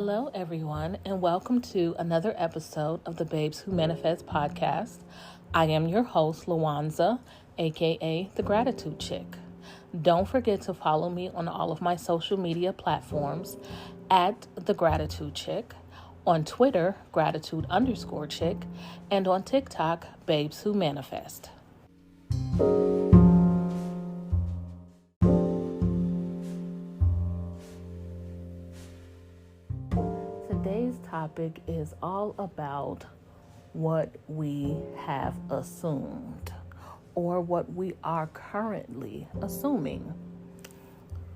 Hello, everyone, and welcome to another episode of the Babes Who Manifest podcast. I am your host, Lawanza, aka The Gratitude Chick. Don't forget to follow me on all of my social media platforms at The Gratitude Chick, on Twitter, Gratitude_Chick, and on TikTok, Babes Who Manifest. Today's topic is all about what we have assumed or what we are currently assuming.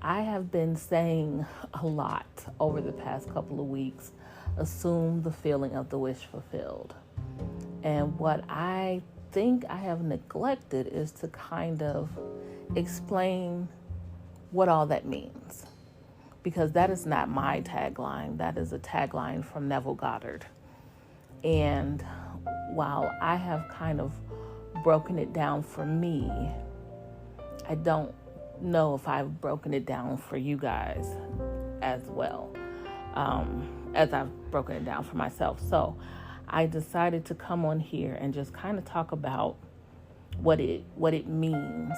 I have been saying a lot over the past couple of weeks, assume the feeling of the wish fulfilled. And what I think I have neglected is to kind of explain what all that means. Because that is not my tagline. That is a tagline from Neville Goddard. And while I have kind of broken it down for me, I don't know if I've broken it down for you guys as well, as I've broken it down for myself. So I decided to come on here and just kind of talk about what it means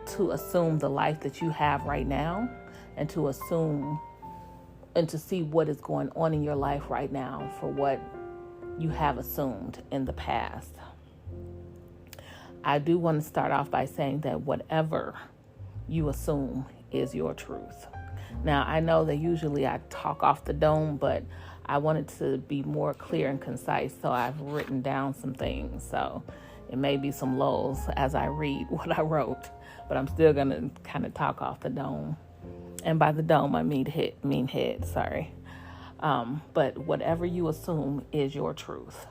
to assume the life that you have right now, and to assume and to see what is going on in your life right now for what you have assumed in the past. I do want to start off by saying that whatever you assume is your truth. Now, I know that usually I talk off the dome, but I wanted to be more clear and concise, so I've written down some things. So it may be some lulls as I read what I wrote, but I'm still going to kind of talk off the dome. And by the dome, I mean head, sorry. But whatever you assume is your truth.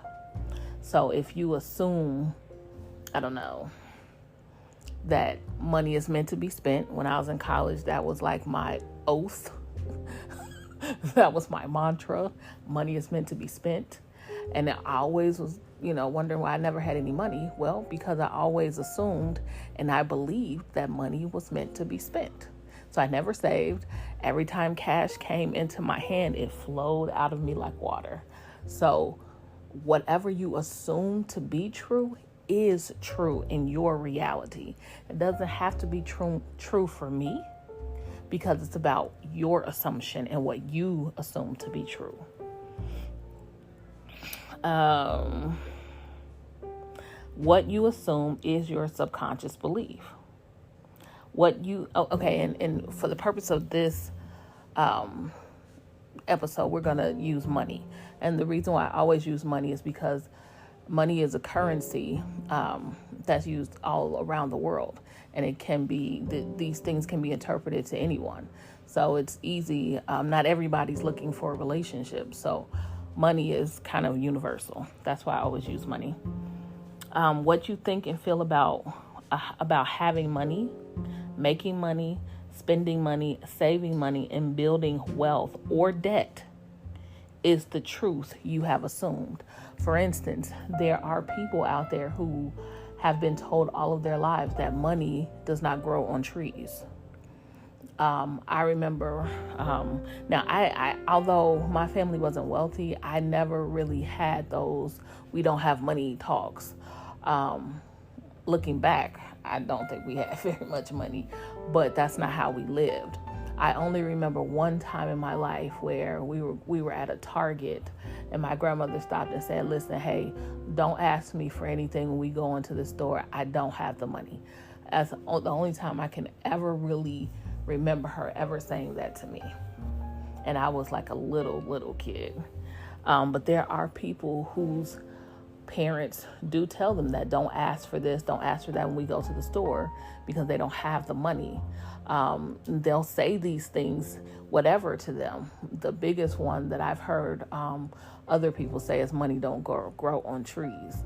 So if you assume, I don't know, that money is meant to be spent. When I was in college, that was like my oath. That was my mantra. Money is meant to be spent. And I always was, wondering why I never had any money. Well, because I always assumed and I believed that money was meant to be spent. So I never saved. Every time cash came into my hand, it flowed out of me like water. So whatever you assume to be true is true in your reality. It doesn't have to be true for me, because it's about your assumption and what you assume to be true. What you assume is your subconscious belief. And for the purpose of this episode, we're going to use money. And the reason why I always use money is because money is a currency that's used all around the world. And it can be, these things can be interpreted to anyone. So it's easy. Not everybody's looking for a relationship. So money is kind of universal. That's why I always use money. What you think and feel about having money, making money, spending money, saving money, and building wealth or debt is the truth you have assumed. For instance, there are people out there who have been told all of their lives that money does not grow on trees. I remember, I although my family wasn't wealthy, I never really had those "we don't have money" talks. Looking back, I don't think we had very much money, but that's not how we lived. I only remember one time in my life where we were at a Target, and my grandmother stopped and said, "Listen, hey, don't ask me for anything when we go into the store. I don't have the money." That's the only time I can ever really remember her ever saying that to me. And I was like a little kid. But there are people whose parents do tell them that don't ask for this, don't ask for that when we go to the store, because they don't have the money. They'll say these things, whatever, to them. The biggest one that I've heard other people say is money don't grow on trees.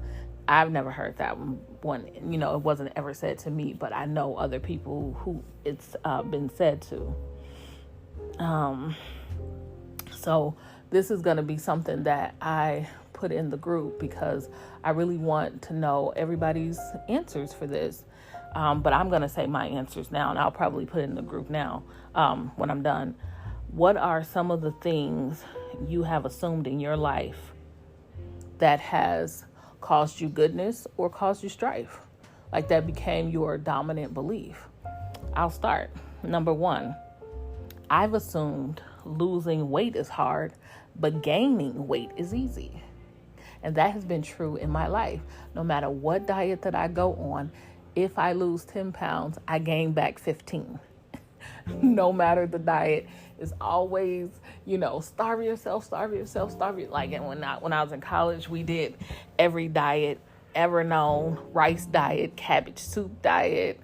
I've never heard that one. It wasn't ever said to me, but I know other people who it's been said to. So this is going to be something that I put in the group because I really want to know everybody's answers for this. But I'm going to say my answers now, and I'll probably put it in the group now when I'm done. What are some of the things you have assumed in your life that has caused you goodness or caused you strife? Like that became your dominant belief. I'll start. Number one, I've assumed losing weight is hard, but gaining weight is easy. And that has been true in my life. No matter what diet that I go on, if I lose 10 pounds, I gain back 15. No matter the diet, is always, starve yourself. Like when I was in college, we did every diet ever known: rice diet, cabbage soup diet,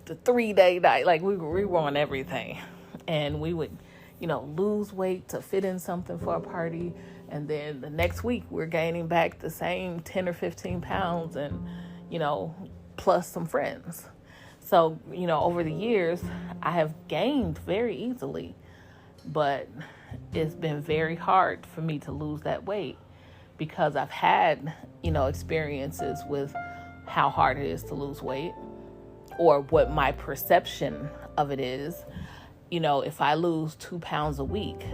the 3-day diet. Like we were on everything, and we would, lose weight to fit in something for a party, and then the next week we're gaining back the same 10 or 15 pounds, and plus some friends. So, over the years, I have gained very easily, but it's been very hard for me to lose that weight because I've had, experiences with how hard it is to lose weight, or what my perception of it is. If I lose 2 pounds a week,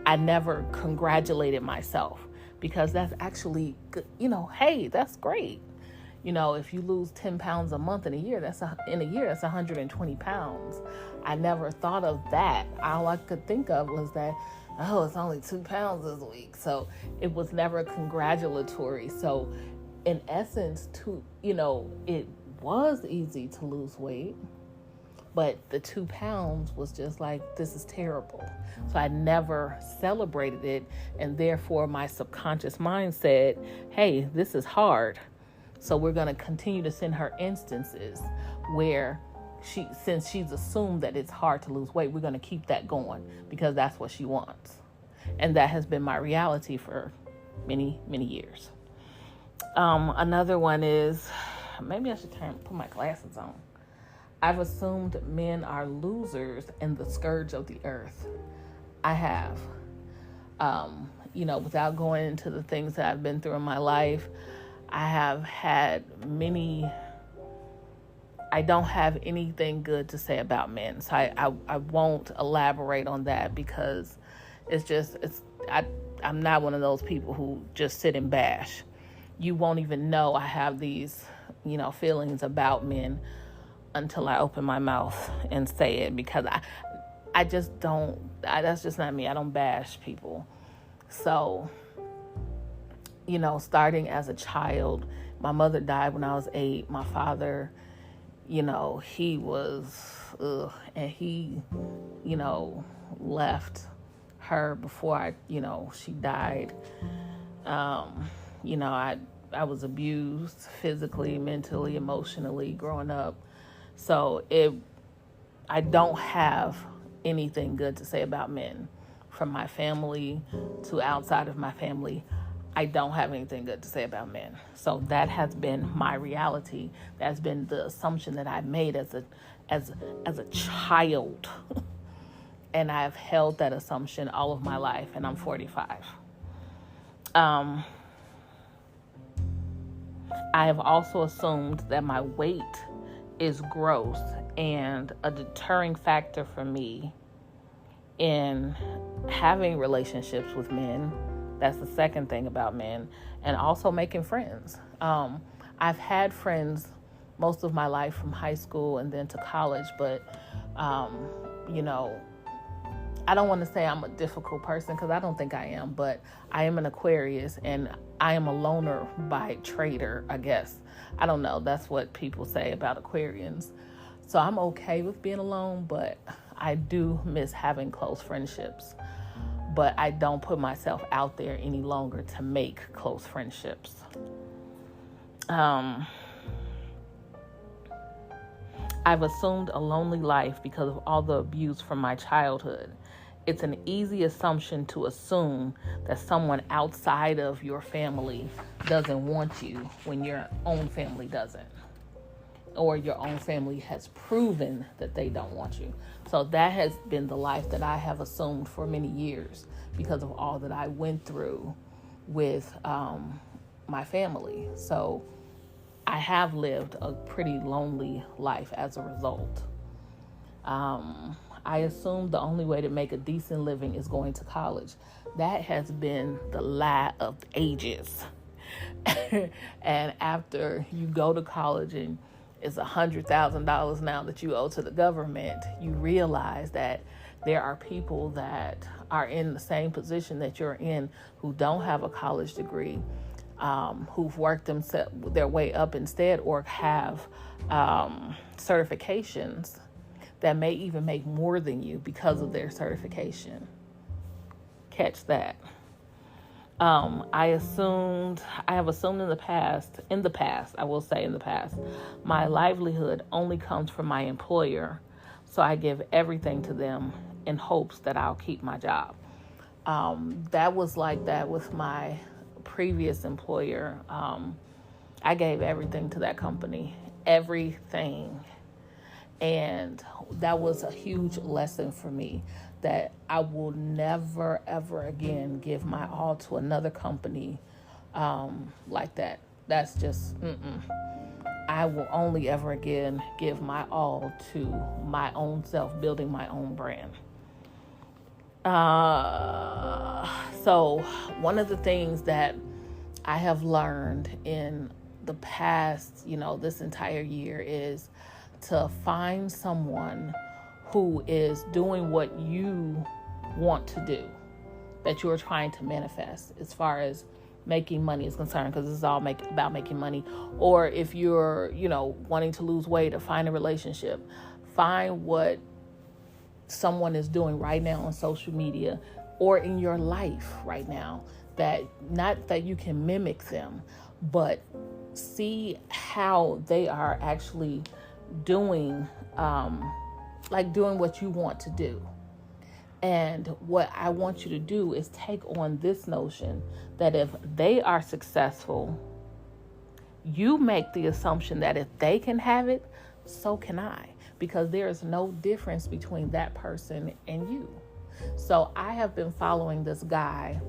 I never congratulated myself because that's actually good. Hey, that's great. If you lose 10 pounds a month in a year, that's 120 pounds. I never thought of that. All I could think of was that, it's only 2 pounds this week. So it was never congratulatory. So in essence, it was easy to lose weight, but the 2 pounds was just like, this is terrible. So I never celebrated it. And therefore my subconscious mind said, hey, this is hard. So we're going to continue to send her instances where since she's assumed that it's hard to lose weight, we're going to keep that going because that's what she wants. And that has been my reality for many, many years. Another one is, maybe I should put my glasses on. I've assumed men are losers and the scourge of the earth. I have. Without going into the things that I've been through in my life, I have had I don't have anything good to say about men. So I won't elaborate on that because I'm not one of those people who just sit and bash. You won't even know I have these, feelings about men until I open my mouth and say it, because I just don't, that's just not me. I don't bash people. So, starting as a child, my mother died when I was 8. My father, he was, and he, left her before she died. I was abused physically, mentally, emotionally growing up. So I don't have anything good to say about men. From my family to outside of my family, I don't have anything good to say about men. So that has been my reality. That's been the assumption that I made as a child. And I've held that assumption all of my life, and I'm 45. I have also assumed that my weight is gross and a deterring factor for me in having relationships with men. That's the second thing about men. And also making friends. I've had friends most of my life from high school and then to college, but, I don't want to say I'm a difficult person because I don't think I am, but I am an Aquarius and I am a loner by trader, I guess. I don't know. That's what people say about Aquarians. So I'm okay with being alone, but I do miss having close friendships. But I don't put myself out there any longer to make close friendships. I've assumed a lonely life because of all the abuse from my childhood. It's an easy assumption to assume that someone outside of your family doesn't want you when your own family doesn't. Or your own family has proven that they don't want you. So that has been the life that I have assumed for many years because of all that I went through with my family. So I have lived a pretty lonely life as a result. I assumed the only way to make a decent living is going to college. That has been the lie of ages. And after you go to college and it's $100,000 now that you owe to the government, you realize that there are people that are in the same position that you're in who don't have a college degree, who've worked their way up instead, or have certifications that may even make more than you because of their certification. Catch that. I have assumed in the past, my livelihood only comes from my employer, so I give everything to them in hopes that I'll keep my job. That was like that with my previous employer. I gave everything to that company, everything. And that was a huge lesson for me, that I will never, ever again give my all to another company like that. That's just, I will only ever again give my all to my own self, building my own brand. So one of the things that I have learned in the past, this entire year is to find someone who is doing what you want to do, that you're trying to manifest as far as making money is concerned, because this is all about making money. Or if you're, wanting to lose weight or find a relationship, find what someone is doing right now on social media or in your life right now, that not that you can mimic them, but see how they are actually doing what you want to do. And what I want you to do is take on this notion that if they are successful, you make the assumption that if they can have it, so can I, because there is no difference between that person and you. So I have been following this guy.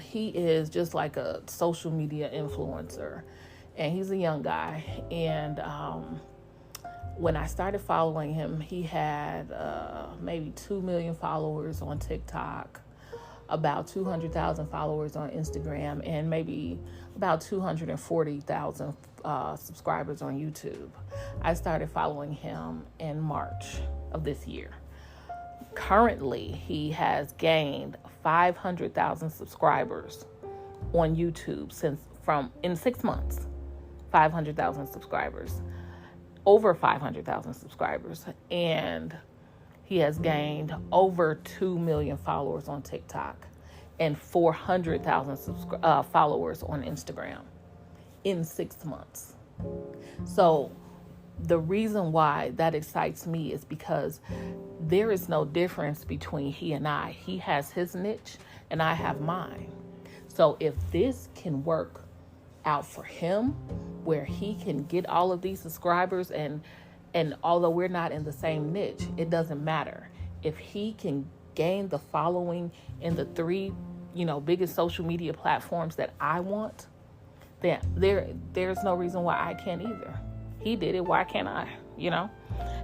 He is just like a social media influencer, and he's a young guy. And when I started following him, he had maybe 2 million followers on TikTok, about 200,000 followers on Instagram, and maybe about 240,000 subscribers on YouTube. I started following him in March of this year. Currently, he has gained 500,000 subscribers on YouTube in 6 months. 500,000 subscribers, over 500,000 subscribers, and he has gained over 2 million followers on TikTok and 400,000 followers on Instagram in 6 months. So the reason why that excites me is because there is no difference between he and I. He has his niche and I have mine. So if this can work out for him, where he can get all of these subscribers, and although we're not in the same niche, it doesn't matter. If he can gain the following in the 3, biggest social media platforms that I want, then there's no reason why I can't either. He did it, why can't I?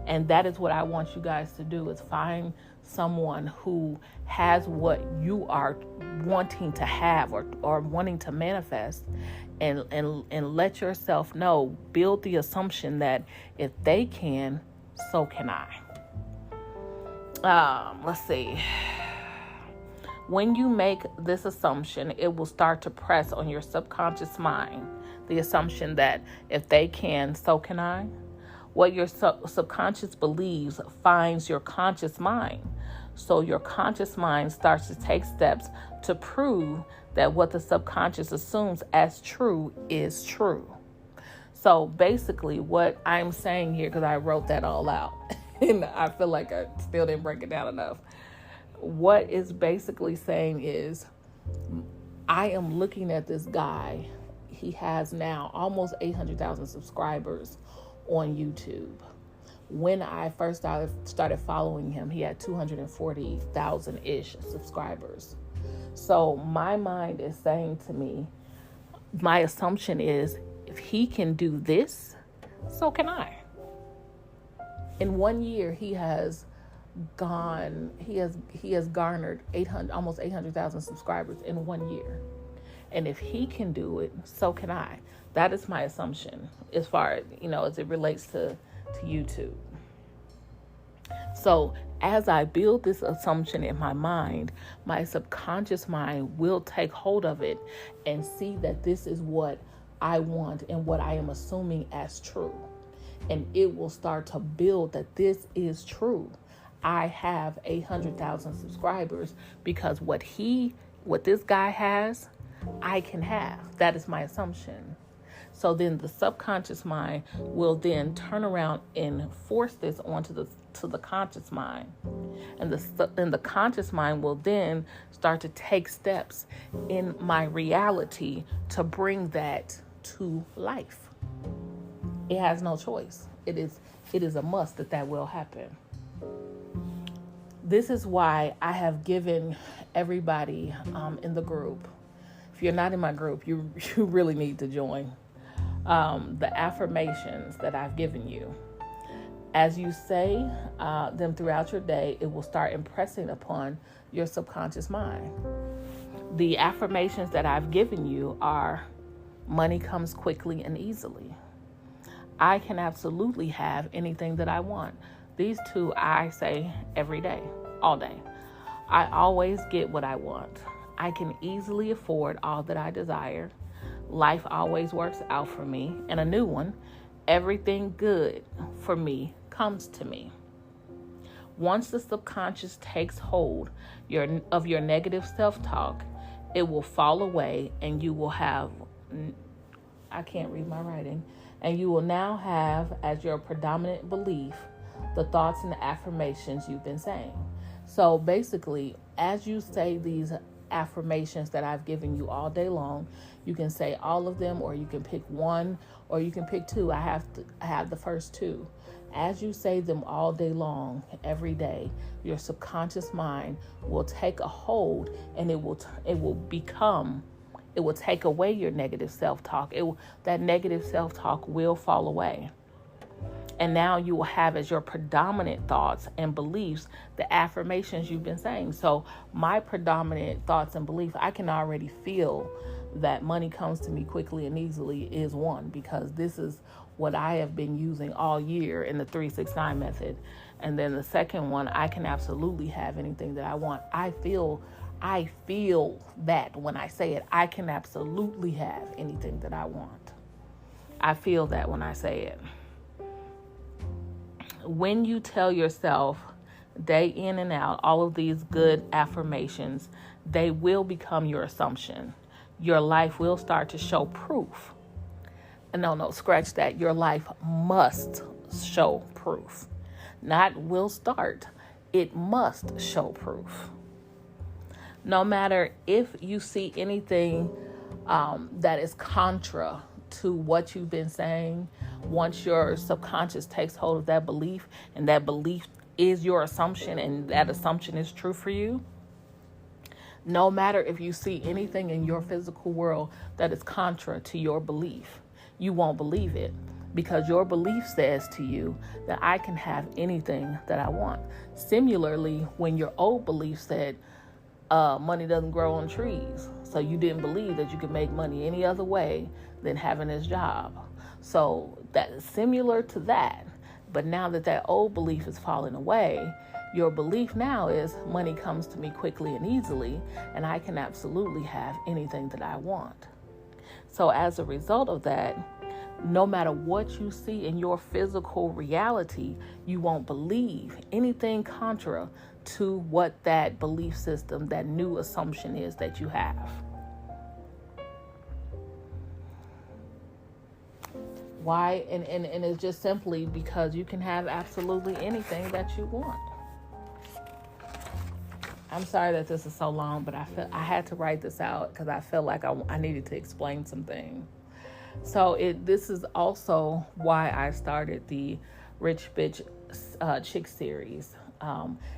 And that is what I want you guys to do, is find someone who has what you are wanting to have or wanting to manifest, and let yourself know, build the assumption that if they can, so can I. Let's see. When you make this assumption, it will start to press on your subconscious mind the assumption that if they can, so can I. What your subconscious believes finds your conscious mind. So your conscious mind starts to take steps to prove that what the subconscious assumes as true is true. So basically what I'm saying here, because I wrote that all out and I feel like I still didn't break it down enough. What is basically saying is, I am looking at this guy. He has now almost 800,000 subscribers on YouTube. When I first started following him, he had 240,000-ish subscribers. So my mind is saying to me, my assumption is, if he can do this, so can I. In 1 year, he has garnered almost 800,000 subscribers in 1 year. And if he can do it, so can I. That is my assumption as far as, as it relates to YouTube. So as I build this assumption in my mind, my subconscious mind will take hold of it and see that this is what I want and what I am assuming as true. And it will start to build that this is true. I have 800,000 subscribers because what this guy has, I can have. That is my assumption. So then the subconscious mind will then turn around and force this onto the conscious mind. And the conscious mind will then start to take steps in my reality to bring that to life. It has no choice. It is a must that will happen. This is why I have given everybody in the group. If you're not in my group, you really need to join. The affirmations that I've given you. As you say them throughout your day, it will start impressing upon your subconscious mind. The affirmations that I've given you are: money comes quickly and easily. I can absolutely have anything that I want. These two I say every day, all day. I always get what I want. I can easily afford all that I desire. Life always works out for me. And a new one: everything good for me comes to me. Once the subconscious takes hold of your negative self-talk, it will fall away and you will have, I can't read my writing, and you will now have as your predominant belief the thoughts and the affirmations you've been saying. So basically, as you say these affirmations that I've given you all day long, you can say all of them, or you can pick one, or you can pick two. I have the first two. As you say them all day long, every day, your subconscious mind will take a hold, and it will take away your negative self-talk. That negative self-talk will fall away. And now you will have as your predominant thoughts and beliefs the affirmations you've been saying. So my predominant thoughts and beliefs, I can already feel that money comes to me quickly and easily is one, because this is what I have been using all year in the 369 method. And then the second one, I can absolutely have anything that I want. I feel that when I say it, I can absolutely have anything that I want. I feel that when I say it. When you tell yourself day in and out all of these good affirmations, they will become your assumption. Your life will start to show proof. No, scratch that. Your life must show proof. Not will start. It must show proof. No matter if you see anything that is contra to what you've been saying, once your subconscious takes hold of that belief, and that belief is your assumption, and that assumption is true for you, no matter if you see anything in your physical world that is contra to your belief, you won't believe it, because your belief says to you that I can have anything that I want. Similarly, when your old belief said money doesn't grow on trees, so you didn't believe that you could make money any other way than having this job. So that is similar to that. But now that old belief is falling away, your belief now is money comes to me quickly and easily, and I can absolutely have anything that I want. So as a result of that, no matter what you see in your physical reality, you won't believe anything contra to what that belief system, that new assumption is that you have. Why? And it's just simply because you can have absolutely anything that you want. I'm sorry that this is so long, but I had to write this out because I felt like I needed to explain something. So this is also why I started the Rich Bitch Chick series.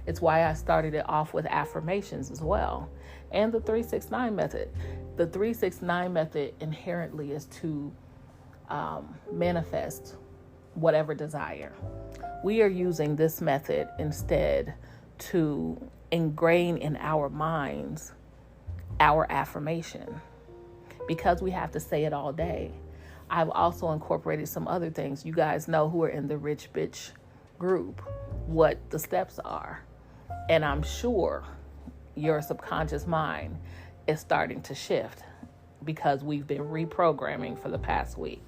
It's why I started it off with affirmations as well. And the 369 method. The 369 method inherently is to manifest whatever desire. We are using this method instead to ingrain in our minds our affirmation, because we have to say it all day. I've also incorporated some other things. You guys know who are in the Rich Bitch group what the steps are. And I'm sure your subconscious mind is starting to shift because we've been reprogramming for the past week.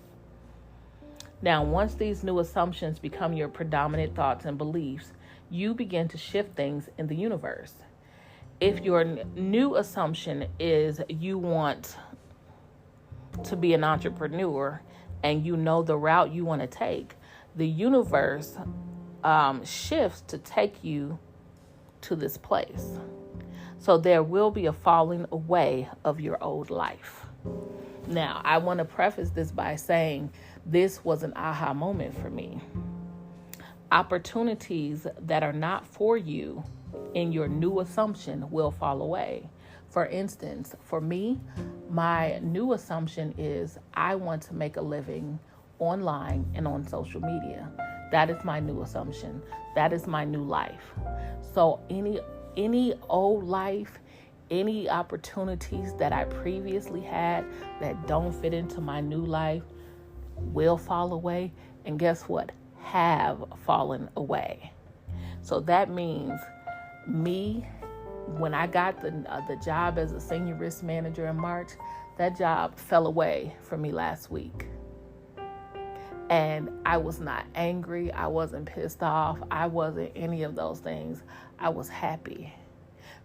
Now, once these new assumptions become your predominant thoughts and beliefs, you begin to shift things in the universe. If your new assumption is you want to be an entrepreneur and you know the route you want to take, the universe shifts to take you to this place. So there will be a falling away of your old life. Now, I want to preface this by saying this was an aha moment for me. Opportunities that are not for you in your new assumption will fall away. For instance, for me, my new assumption is I want to make a living online and on social media. That is my new assumption. That is my new life. So any old life, any opportunities that I previously had that don't fit into my new life will fall away. And guess what? Have fallen away. So that means me, when I got the job as a senior risk manager in March, that job fell away from me last week. And I was not angry. I wasn't pissed off. I wasn't any of those things. I was happy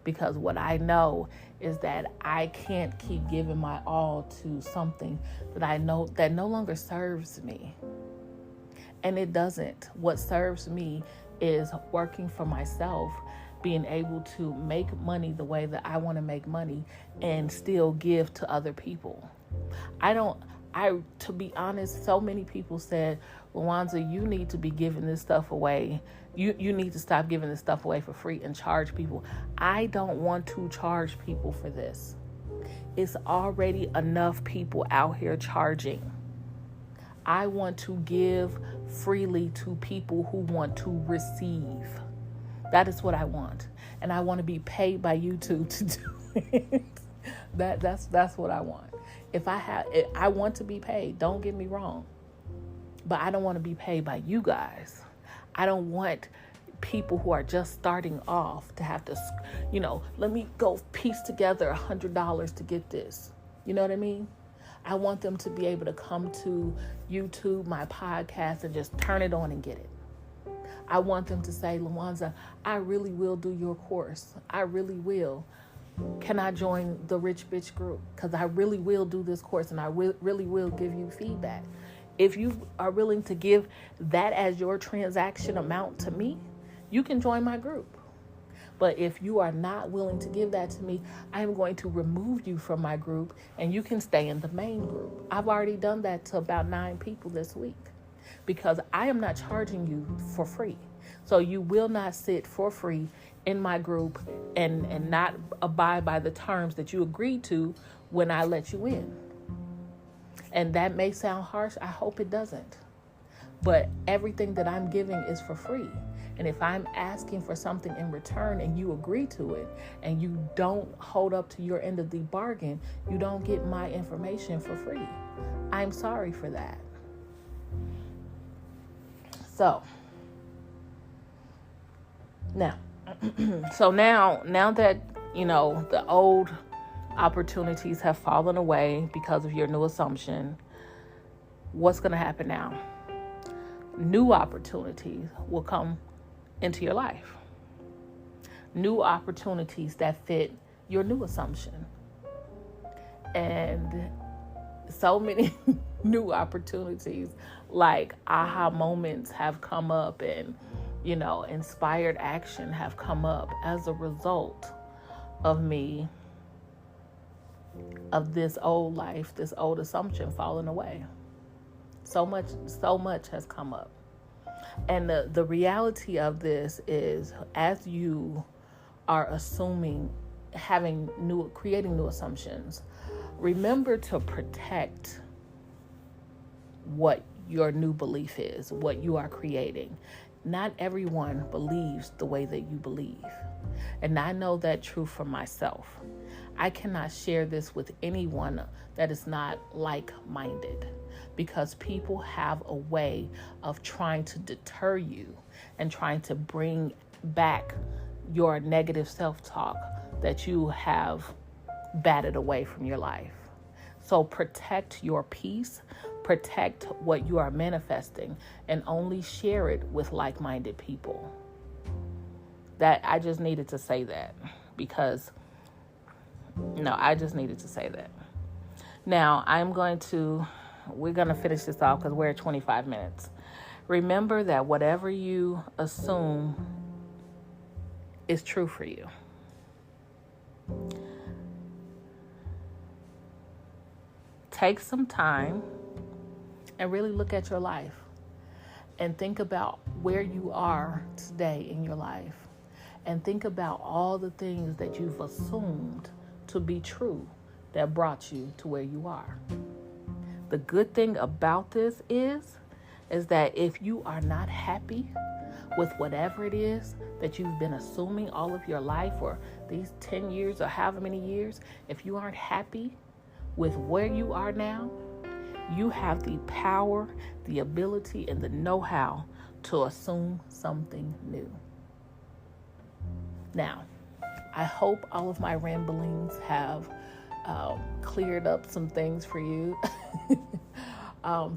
because what I know is that I can't keep giving my all to something that I know that no longer serves me. And it doesn't. What serves me is working for myself, being able to make money the way that I want to make money and still give to other people. To be honest, so many people said, Luanza, you need to be giving this stuff away. You need to stop giving this stuff away for free and charge people. I don't want to charge people for this. It's already enough people out here charging. I want to give freely to people who want to receive. That is what I want. And I want to be paid by YouTube to do it. That's what I want. I want to be paid, don't get me wrong. But I don't want to be paid by you guys. I don't want people who are just starting off to have to, let me go piece together $100 to get this. You know what I mean? I want them to be able to come to YouTube, my podcast, and just turn it on and get it. I want them to say, Luanza, I really will do your course. I really will. Can I join the Rich Bitch group? Because I really will do this course and I really will give you feedback. If you are willing to give that as your transaction amount to me, you can join my group. But if you are not willing to give that to me, I am going to remove you from my group and you can stay in the main group. I've already done that to about 9 people this week because I am not charging you for free. So you will not sit for free in my group and not abide by the terms that you agreed to when I let you in. And that may sound harsh. I hope it doesn't. But everything that I'm giving is for free. And if I'm asking for something in return and you agree to it and you don't hold up to your end of the bargain, you don't get my information for free. I'm sorry for that. So now that, the old opportunities have fallen away because of your new assumption, what's going to happen now? New opportunities will come into your life. New opportunities that fit your new assumption. And so many new opportunities like aha moments have come up and, inspired action have come up as a result of me, of this old life, this old assumption falling away. So much has come up. And the reality of this is, as you are creating new assumptions, remember to protect what your new belief is, what you are creating. not everyone believes the way that you believe. And I know that truth for myself. I cannot share this with anyone that is not like-minded, because people have a way of trying to deter you and trying to bring back your negative self-talk that you have batted away from your life. So protect your peace, protect what you are manifesting, and only share it with like-minded people. That I just needed to say that because I just needed to say that. Now, we're going to finish this off because we're at 25 minutes. Remember that whatever you assume is true for you. Take some time and really look at your life and think about where you are today in your life, and think about all the things that you've assumed to be true that brought you to where you are. The good thing about this is that if you are not happy with whatever it is that you've been assuming all of your life, or these 10 years or however many years, if you aren't happy with where you are now, you have the power, the ability, and the know-how to assume something new. Now, I hope all of my ramblings have cleared up some things for you.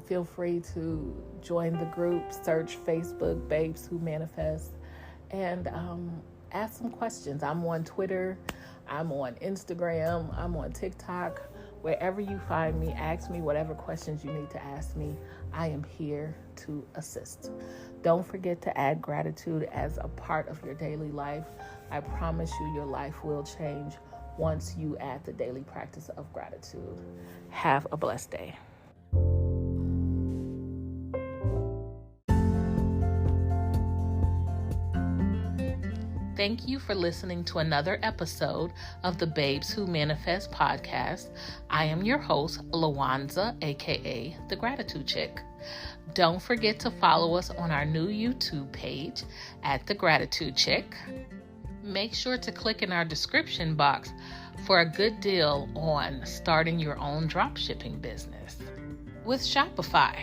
Feel free to join the group, search Facebook, Babes Who Manifest, and ask some questions. I'm on Twitter, I'm on Instagram, I'm on TikTok. Wherever you find me, ask me whatever questions you need to ask me. I am here to assist. Don't forget to add gratitude as a part of your daily life. I promise you your life will change once you add the daily practice of gratitude. Have a blessed day. Thank you for listening to another episode of the Babes Who Manifest podcast. I am your host, Lawanza, aka The Gratitude Chick. Don't forget to follow us on our new YouTube page at The Gratitude Chick. Make sure to click in our description box for a good deal on starting your own dropshipping business with Shopify.